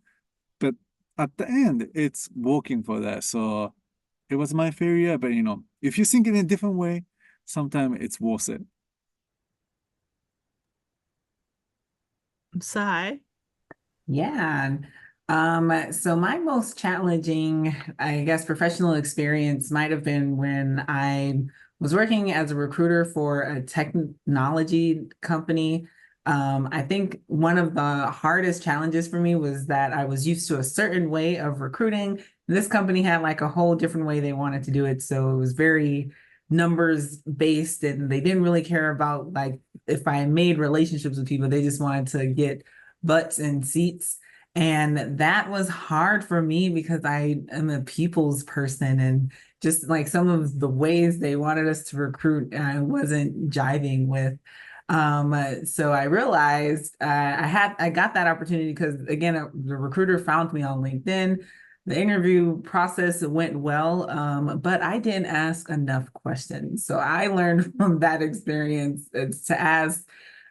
but at the end, it's working for that. So it was my failure, but if you think in a different way, sometimes it's worth it. Tsehay? Yeah. So my most challenging, I guess, professional experience might have been when I was working as a recruiter for a technology company. I think one of the hardest challenges for me was that I was used to a certain way of recruiting. This company had like a whole different way they wanted to do it. So it was very numbers based, and they didn't really care about like if I made relationships with people. They just wanted to get butts and seats. And that was hard for me because I am a people's person, and just like some of the ways they wanted us to recruit, I wasn't jiving with. So I realized I got that opportunity because again, the recruiter found me on LinkedIn. The interview process went well, but I didn't ask enough questions. So I learned from that experience to ask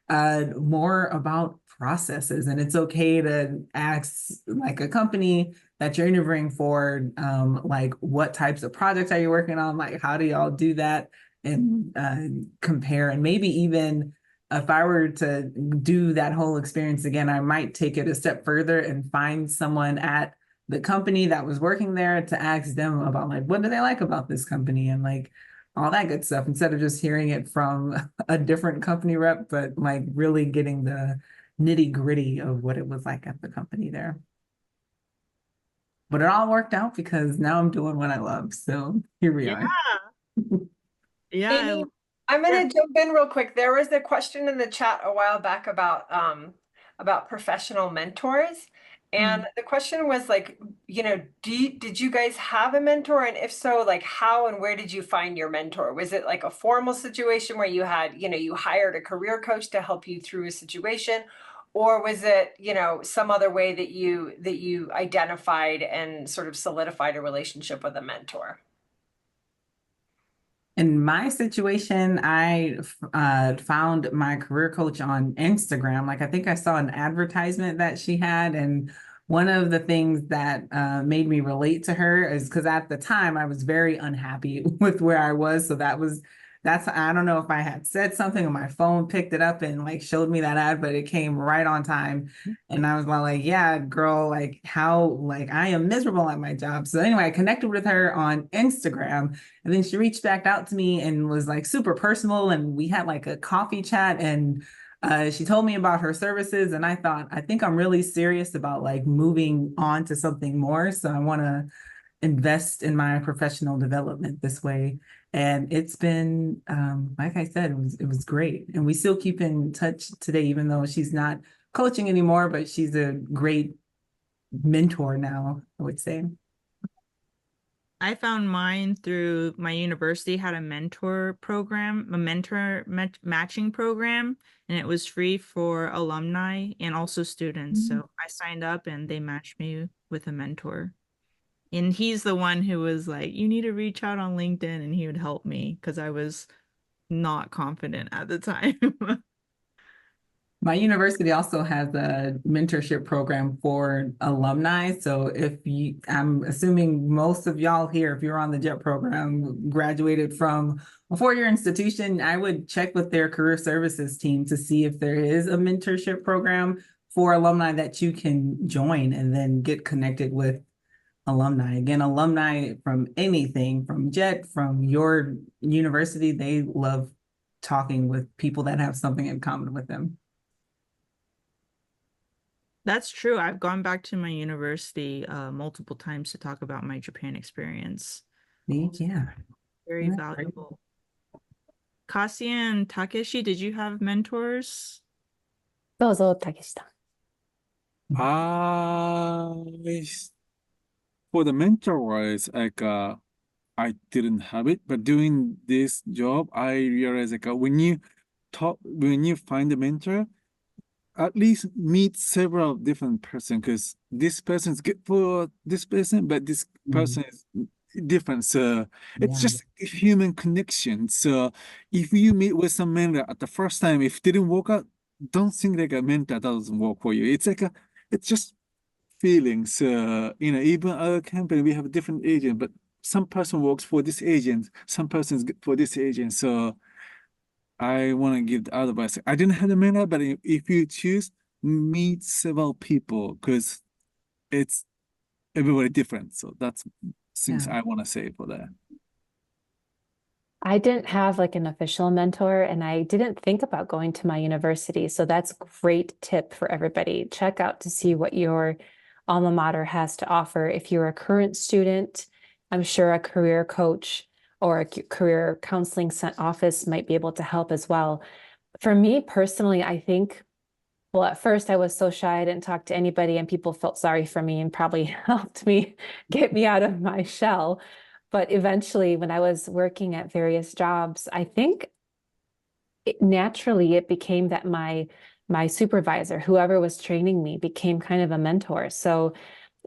more about processes. And it's okay to ask like a company that you're interviewing for, like what types of projects are you working on? Like, how do y'all do that? and compare. And maybe even if I were to do that whole experience again, I might take it a step further and find someone at the company that was working there to ask them about like, what do they like about this company, and like all that good stuff, instead of just hearing it from a different company rep, but like really getting the nitty gritty of what it was like at the company there. But it all worked out because now I'm doing what I love. So here we are. Yeah. Amy, I'm going to jump in real quick. There was a question in the chat a while back about professional mentors. And the question was like, you know, did you guys have a mentor? And if so, like how and where did you find your mentor? Was it like a formal situation where you had, you know, you hired a career coach to help you through a situation? Or was it, you know, some other way that you identified and sort of solidified a relationship with a mentor? In my situation, I found my career coach on Instagram. Like, I think I saw an advertisement that she had. And one of the things that made me relate to her is because at the time I was very unhappy with where I was. So I don't know if I had said something or my phone picked it up and like showed me that ad, but it came right on time. And I was like, yeah, girl, like how, like I am miserable at my job. So anyway, I connected with her on Instagram, and then she reached back out to me and was like super personal. And we had like a coffee chat, and she told me about her services. And I thought, I think I'm really serious about like moving on to something more. So I want to invest in my professional development this way. And it's been, like I said, it was great. And we still keep in touch today, even though she's not coaching anymore, but she's a great mentor now, I would say. I found mine through my university had a mentor program, a matching program, and it was free for alumni and also students. So I signed up and they matched me with a mentor. And he's the one who was like, you need to reach out on LinkedIn, and he would help me because I was not confident at the time. My university also has a mentorship program for alumni. So I'm assuming most of y'all here, if you're on the JET program, graduated from a four-year institution, I would check with their career services team to see if there is a mentorship program for alumni that you can join and then get connected with alumni. Again, alumni from anything, from JET, from your university, they love talking with people that have something in common with them. That's true. I've gone back to my university multiple times to talk about my Japan experience. Yeah. Very valuable. Kasia and Takeshi, did you have mentors? どうぞ、たけしさん。For the mentor wise, like I didn't have it, but doing this job, I realized like when you find a mentor, at least meet several different person, because this person is good for this person, but this person is different. So it's just a human connection. So if you meet with some mentor at the first time, if it didn't work out, don't think like a mentor doesn't work for you. It's like it's just feelings. You know, even our company, we have a different agent, but some person works for this agent, some person is good for this agent. So I want to give the advice. I didn't have a mentor, but if you choose, meet several people, because it's everybody different. So that's things I want to say for that. I didn't have like an official mentor, and I didn't think about going to my university. So that's a great tip for everybody. Check out to see what your alma mater has to offer. If you're a current student, I'm sure a career coach or a career counseling office might be able to help as well. For me personally, I think, well, at first I was so shy, I didn't talk to anybody, and people felt sorry for me and probably helped me get me out of my shell. But eventually, when I was working at various jobs, I think naturally it became that my supervisor, whoever was training me, became kind of a mentor. So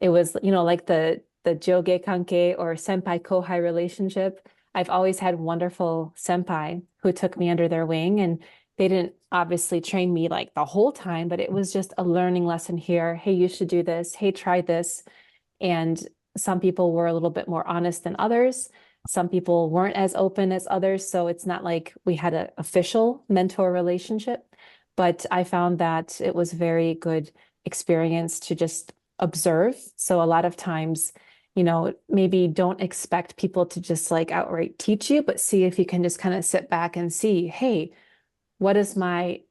it was, you know, like the joge kanke or senpai kohai relationship. I've always had wonderful senpai who took me under their wing, and they didn't obviously train me like the whole time, but it was just a learning lesson here. Hey, you should do this. Hey, try this. And some people were a little bit more honest than others, Some people weren't as open as others, so it's not like we had an official mentor relationship. But I found that it was very good experience to just observe. So a lot of times, you know, maybe don't expect people to just like outright teach you, but see if you can just kind of sit back and see, hey, what is my,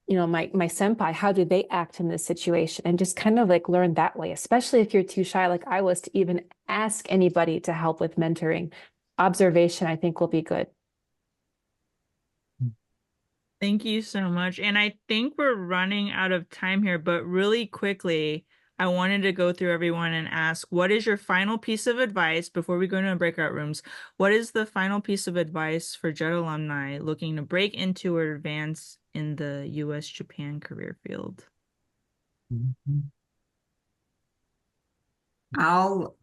you know, my senpai, how do they act in this situation? And just kind of like learn that way, especially if you're too shy, like I was, to even ask anybody to help with mentoring. Observation, I think, will be good. Thank you so much. And I think we're running out of time here, but really quickly, I wanted to go through everyone and ask, what is your final piece of advice before we go into breakout rooms? What is the final piece of advice for JET alumni looking to break into or advance in the US-Japan career field? I'll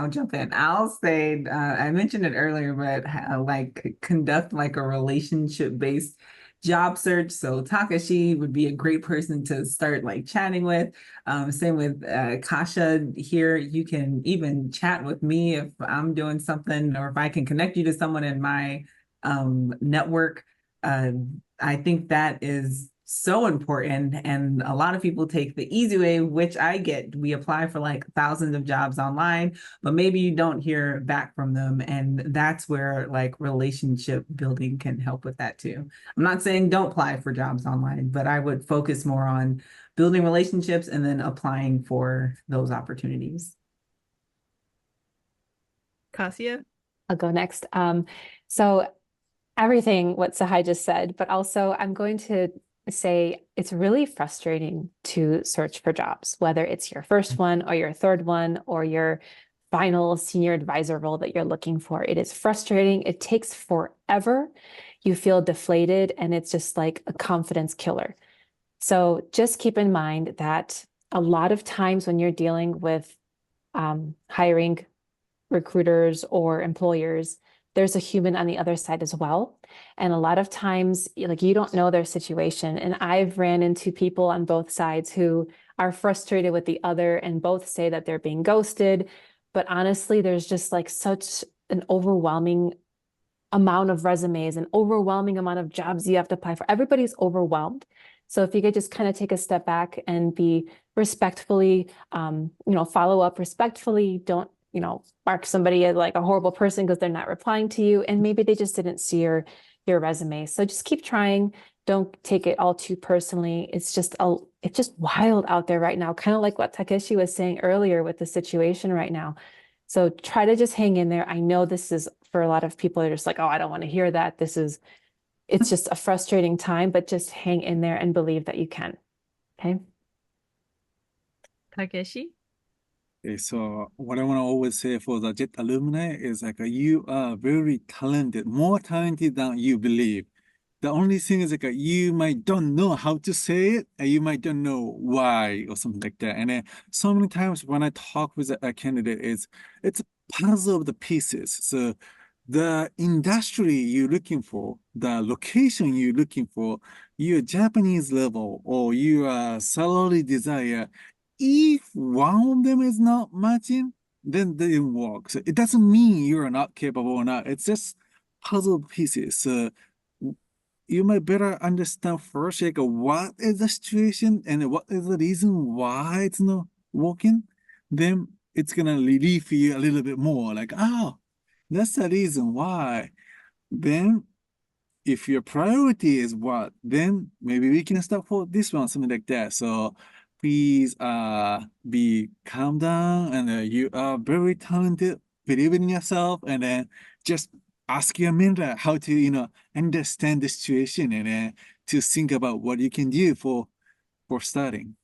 jump in. I'll say, I mentioned it earlier, but like conduct like a relationship-based job search. So Takeshi would be a great person to start like chatting with. Same with Kasia here. You can even chat with me if I'm doing something, or if I can connect you to someone in my network. I think that is so important, and a lot of people take the easy way, which I get. We apply for like thousands of jobs online, but maybe you don't hear back from them, and that's where like relationship building can help with that too. I'm not saying don't apply for jobs online, but I would focus more on building relationships and then applying for those opportunities. Kasia? I'll go next. So everything what Tsehay just said, but also I'm going to say it's really frustrating to search for jobs, whether it's your first one or your third one or your final senior advisor role that you're looking for. It is frustrating. It takes forever. You feel deflated, and it's just like a confidence killer. So just keep in mind that a lot of times when you're dealing with hiring recruiters or employers, there's a human on the other side as well. And a lot of times, like, you don't know their situation. And I've ran into people on both sides who are frustrated with the other, and both say that they're being ghosted. But honestly, there's just like such an overwhelming amount of resumes, an overwhelming amount of jobs you have to apply for. Everybody's overwhelmed. So if you could just kind of take a step back and be respectfully, follow up respectfully. Don't, mark somebody as like a horrible person because they're not replying to you, and maybe they just didn't see your resume. So just keep trying. Don't take it all too personally. It's just wild out there right now, kind of like what Takeshi was saying earlier with the situation right now. So try to just hang in there. I know this is, for a lot of people, they're just like, oh, I don't want to hear that. It's just a frustrating time, but just hang in there and believe that you can. Okay. Takeshi? Okay, so what I want to always say for the JET alumni is like you are very talented, more talented than you believe. The only thing is like you might don't know how to say it, and you might don't know why or something like that. And then so many times when I talk with a candidate, it's a puzzle of the pieces. So the industry you're looking for, the location you're looking for, your Japanese level or your salary desire, if one of them is not matching, then they didn't work. So it doesn't mean you're not capable or not. It's just puzzle pieces. So you might better understand first, like what is the situation and what is the reason why it's not working. Then it's gonna relieve you a little bit more. Like, oh, that's the reason why. Then if your priority is what, then maybe we can start for this one, something like that. So please be calm down, and you are very talented, believe in yourself, and then just ask your mentor how to understand the situation, and then to think about what you can do for starting.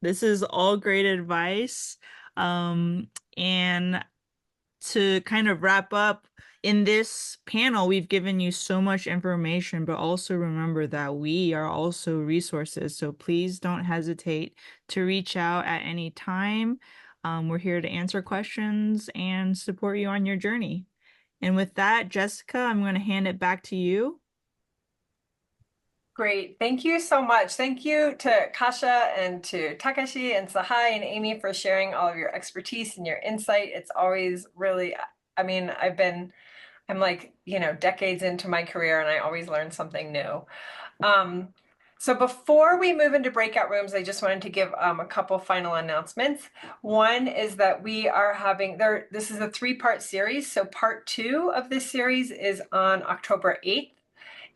This is all great advice. And to kind of wrap up, in this panel, we've given you so much information, but also remember that we are also resources. So please don't hesitate to reach out at any time. We're here to answer questions and support you on your journey. And with that, Jessica, I'm going to hand it back to you. Great. Thank you so much. Thank you to Kasia and to Takeshi and Tsehay and Amy for sharing all of your expertise and your insight. It's always really I mean, I'm like, decades into my career and I always learn something new. So before we move into breakout rooms, I just wanted to give a couple final announcements. One is that we are having this is a 3-part series. So part 2 of this series is on October 8th.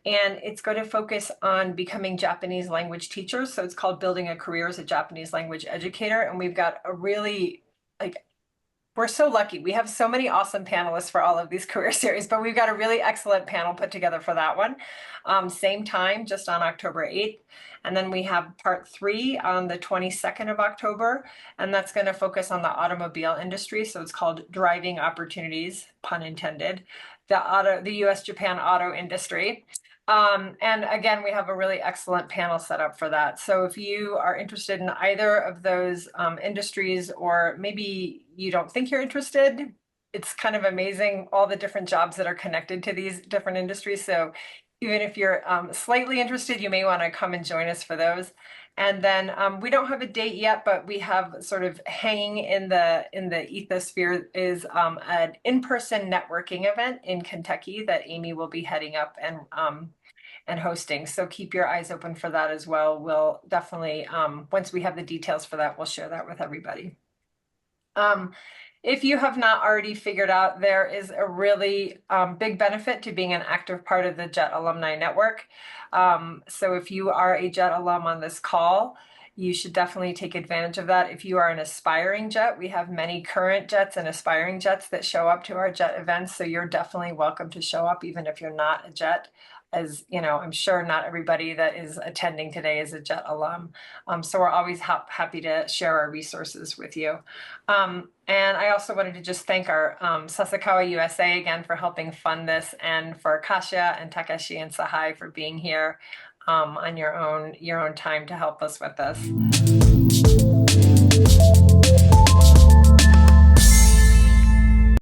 And it's going to focus on becoming Japanese language teachers. So it's called Building a Career as a Japanese Language Educator. And we've got a really, we're so lucky. We have so many awesome panelists for all of these career series, but we've got a really excellent panel put together for that one. Same time, just on October 8th. And then we have part 3 on the 22nd of October, and that's going to focus on the automobile industry. So it's called Driving Opportunities, pun intended, the US-Japan auto industry. And again, we have a really excellent panel set up for that. So if you are interested in either of those industries, or maybe you don't think you're interested, it's kind of amazing all the different jobs that are connected to these different industries. So even if you're slightly interested, you may want to come and join us for those. And then we don't have a date yet, but we have sort of hanging in the ethosphere is an in-person networking event in Kentucky that Amy will be heading up and hosting. So keep your eyes open for that as well. We'll definitely, once we have the details for that, we'll share that with everybody. If you have not already figured out, there is a really big benefit to being an active part of the JET Alumni Network. So if you are a JET alum on this call, you should definitely take advantage of that. If you are an aspiring JET, we have many current JETs and aspiring JETs that show up to our JET events. So you're definitely welcome to show up, even if you're not a JET. As you know, I'm sure not everybody that is attending today is a JET alum. So we're always happy to share our resources with you. And I also wanted to just thank our Sasakawa USA again for helping fund this, and for Kasia and Takeshi and Tsehay for being here on your own time to help us with this.